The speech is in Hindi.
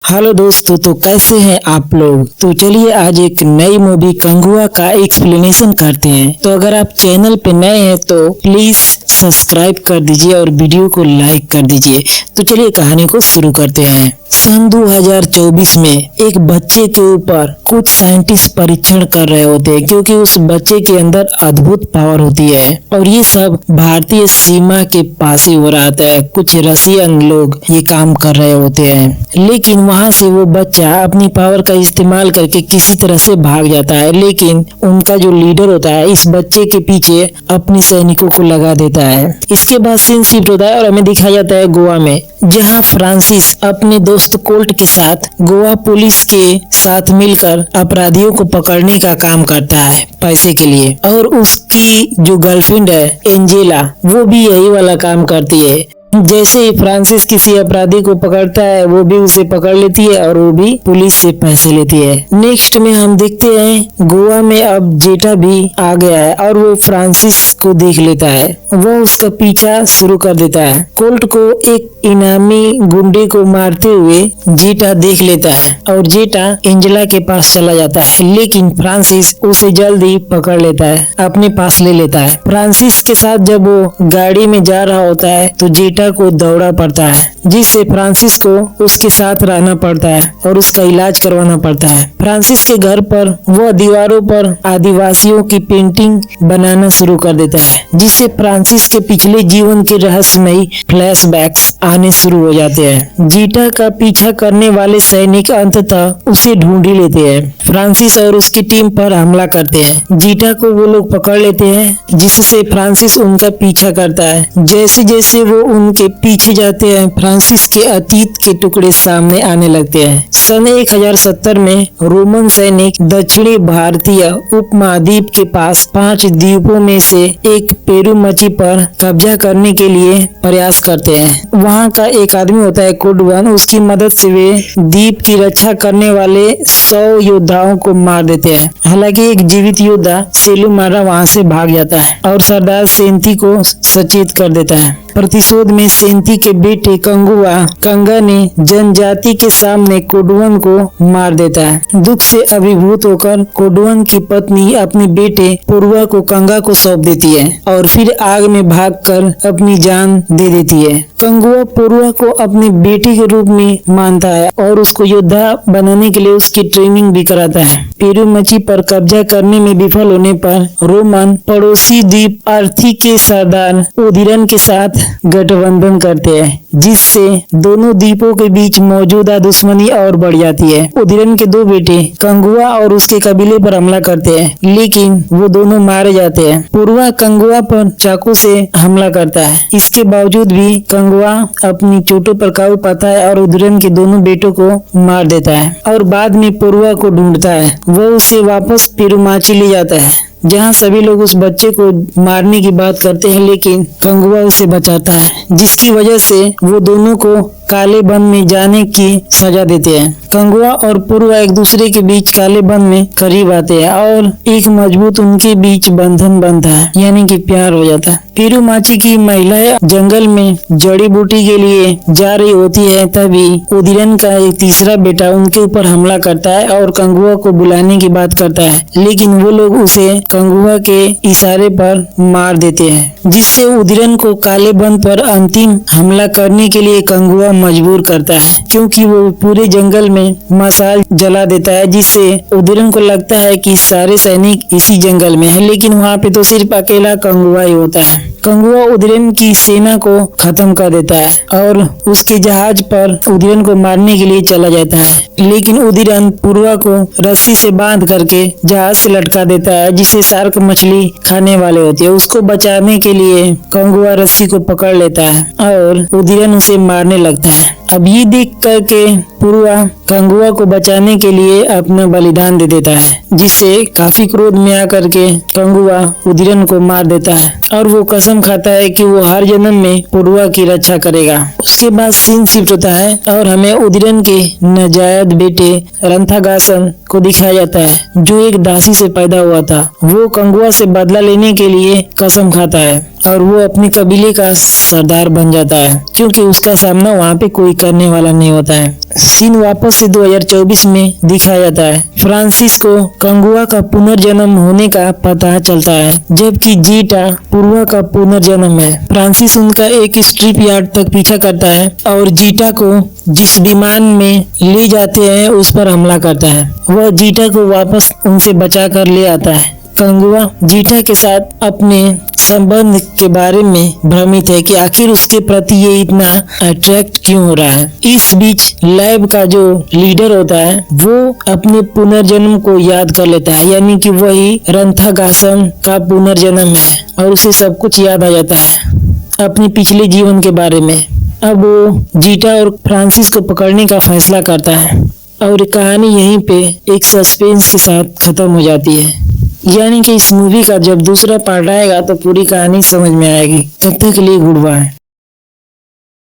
हेलो दोस्तों, तो कैसे हैं आप लोग। तो चलिए आज एक नई मूवी कंगुआ का एक्सप्लेनेशन करते हैं। तो अगर आप चैनल पे नए हैं तो प्लीज सब्सक्राइब कर दीजिए और वीडियो को लाइक कर दीजिए। तो चलिए कहानी को शुरू करते हैं। सन 2024 में एक बच्चे के ऊपर कुछ साइंटिस्ट परीक्षण कर रहे होते हैं, क्योंकि उस बच्चे के अंदर अद्भुत पावर होती है और ये सब भारतीय सीमा के पास ही हो रहा है। कुछ रशियन लोग ये काम कर रहे होते हैं, लेकिन वहाँ से वो बच्चा अपनी पावर का इस्तेमाल करके किसी तरह से भाग जाता है। लेकिन उनका जो लीडर होता है इस बच्चे के पीछे अपने सैनिकों को लगा देता है। इसके बाद सीन शिफ्ट होता है और हमें दिखाया जाता है गोवा में, जहाँ फ्रांसिस अपने दोस्त कोल्ट के साथ गोवा पुलिस के साथ मिलकर अपराधियों को पकड़ने का काम करता है पैसे के लिए। और उसकी जो गर्लफ्रेंड है एंजेला, वो भी यही वाला काम करती है। जैसे ही फ्रांसिस किसी अपराधी को पकड़ता है वो भी उसे पकड़ लेती है और वो भी पुलिस से पैसे लेती है। नेक्स्ट में हम देखते हैं गोवा में अब जेटा भी आ गया है और वो फ्रांसिस को देख लेता है। वो उसका पीछा शुरू कर देता है। कोल्ट को एक इनामी गुंडे को मारते हुए जेटा देख लेता है और जेटा एंजेला के पास चला जाता है, लेकिन फ्रांसिस उसे जल्दी पकड़ लेता है, अपने पास ले लेता है। फ्रांसिस के साथ जब वो गाड़ी में जा रहा होता है तो जेटा को दौड़ा पड़ता है, जिससे फ्रांसिस को उसके साथ रहना पड़ता है और उसका इलाज करवाना पड़ता है। फ्रांसिस के घर पर वह दीवारों पर आदिवासियों की पेंटिंग बनाना शुरू कर देता है, जिससे फ्रांसिस के पिछले जीवन के रहस्यमयी फ्लैशबैक्स आने शुरू हो जाते हैं। जीटा का पीछा करने वाले सैनिक अंततः उसे ढूंढ ही लेते हैं। फ्रांसिस और उसकी टीम पर हमला करते हैं। जीटा को वो लोग पकड़ लेते हैं, जिससे फ्रांसिस उनका पीछा करता है। जैसे जैसे वो उनके पीछे जाते हैं, फ्रांसिस के अतीत के टुकड़े सामने आने लगते हैं। सन 1070 में रोमन सैनिक दक्षिणी भारतीय उपमहाद्वीप के पास 5 द्वीपों में से एक पेरुमची पर कब्जा करने के लिए प्रयास करते हैं। वहाँ का एक आदमी होता है कोडवन, उसकी मदद से वे द्वीप की रक्षा करने वाले 100 योद्धाओं को मार देते हैं। हालांकि एक जीवित योद्धा सेलुमारा वहाँ से भाग जाता है और सरदार सेंती को सचेत कर देता है। प्रतिशोध में सेंती के बेटे कंगा ने जनजाति के सामने कोडवन को मार देता है। दुख से अभिभूत होकर कोडवन की पत्नी अपने बेटे पुरुआ को कंगा को सौंप देती है और फिर आग में भागकर अपनी जान दे देती है। कंगुआ पुरुआ को अपने बेटे के रूप में मानता है और उसको योद्धा बनाने के लिए उसकी ट्रेनिंग भी कराता है। पेरुमची पर कब्जा करने में विफल होने पर रोमन पड़ोसी द्वीप अर्थी के सरदार उदिरन के साथ गठबंधन करते हैं, जिससे दोनों द्वीपों के बीच मौजूदा दुश्मनी और बढ़ जाती है। उदिरन के 2 बेटे कंगुआ और उसके कबीले पर हमला करते हैं, लेकिन वो दोनों मारे जाते हैं। पुरुआ कंगुआ पर चाकू से हमला करता है। इसके बावजूद भी कंगुआ अपनी चोटों पर काबू पाता है और उदिरन के दोनों बेटों को मार देता है और बाद में पुरुआ को ढूंढता है। वो उसे वापस पेरुमाची ले जाता है, जहाँ सभी लोग उस बच्चे को मारने की बात करते हैं, लेकिन कंगुआ उसे बचाता है, जिसकी वजह से वो दोनों को काले वन में जाने की सजा देते हैं। कंगुआ और पुरुआ एक दूसरे के बीच काले वन में करीब आते हैं और एक मजबूत उनके बीच बंधन बनता है, यानी कि प्यार हो जाता है। पेरुमाची की महिलाएं जंगल में जड़ी बूटी के लिए जा रही होती है, तभी उदिरन का एक तीसरा बेटा उनके ऊपर हमला करता है और कंगुआ को बुलाने की बात करता है, लेकिन वो लोग उसे कंगुआ के इशारे पर मार देते हैं, जिससे उदिरन को काले वन पर अंतिम हमला करने के लिए कंगुआ मजबूर करता है, क्योंकि वो पूरे जंगल में मशाल जला देता है, जिससे उदिरन को लगता है कि सारे सैनिक इसी जंगल में है, लेकिन वहाँ पे तो सिर्फ अकेला कंगुआ ही होता है। कंगुआ उदिरन की सेना को खत्म कर देता है और उसके जहाज पर उदिरन को मारने के लिए चला जाता है, लेकिन उदिरन पुरुआ को रस्सी से बांध करके जहाज से लटका देता है, जिसे शार्क मछली खाने वाले होते हैं। उसको बचाने के लिए कंगुआ रस्सी को पकड़ लेता है और उदिरन उसे मारने लगता है। अब ये देख करके पुरुआ कंगुआ को बचाने के लिए अपना बलिदान दे देता है, जिससे काफी क्रोध में आकर के कंगुआ उदिरन को मार देता है और वो कसम कसम खाता है कि वो हर जन्म में पूर्वा की रक्षा करेगा। उसके बाद सीन शिफ्ट होता है और हमें उदयन के नाजायज बेटे रंथागासन को दिखाया जाता है, जो एक दासी से पैदा हुआ था। वो कंगुआ से बदला लेने के लिए कसम खाता है और वो अपने कबीले का सरदार बन जाता है, क्योंकि उसका सामना वहाँ पे कोई करने वाला नहीं होता है। सीन वापस से 2024 में दिखाया जाता है। फ्रांसिस को कंगुआ का पुनर्जन्म होने का पता चलता है, जबकि जीटा पूर्वा का पुनर्जन्म है। फ्रांसिस उनका एक स्ट्रिप यार्ड तक पीछा करता है और जीटा को जिस विमान में ले जाते हैं उस पर हमला करता है। वह जीटा को वापस उनसे बचा कर ले आता है। कंगुआ जीटा के साथ अपने संबंध के बारे में भ्रमित है कि आखिर उसके प्रति ये इतना अट्रैक्ट क्यों हो रहा है। इस बीच लैब का जो लीडर होता है वो अपने पुनर्जन्म को याद कर लेता है, यानी कि वही रंथागासन का पुनर्जन्म है और उसे सब कुछ याद आ जाता है अपने पिछले जीवन के बारे में। अब वो जीटा और फ्रांसिस को पकड़ने का फैसला करता है और कहानी यहीं पे एक सस्पेंस के साथ खत्म हो जाती है। यानी कि इस मूवी का जब दूसरा पार्ट आएगा तो पूरी कहानी समझ में आएगी। तब तक के लिए गुड बाय।